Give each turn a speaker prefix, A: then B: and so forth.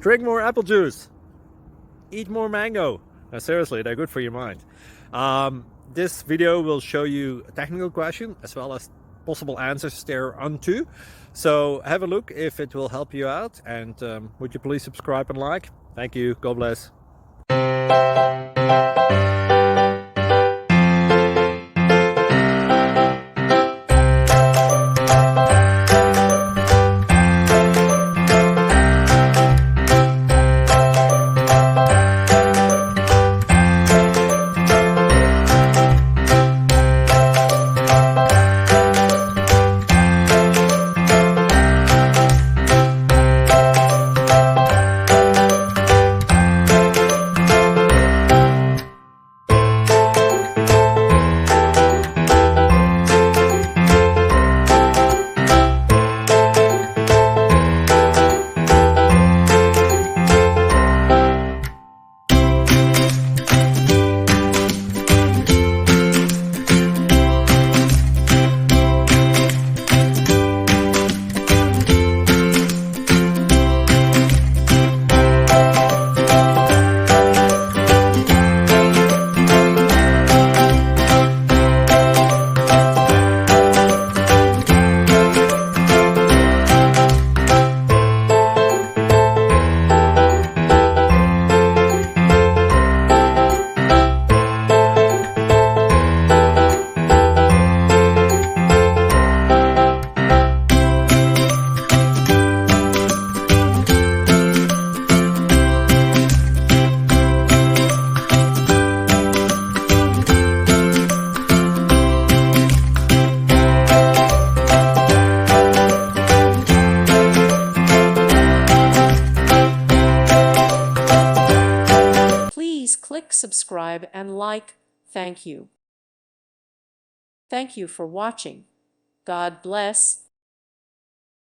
A: Drink more apple juice. Eat more mango. No, seriously, they're good for your mind. This video will show you a technical question as well as possible answers thereunto. So have a look if it will help you out, and would you please subscribe and like? Thank you. God bless.
B: Please click subscribe and like. Thank you. Thank you for watching. God bless.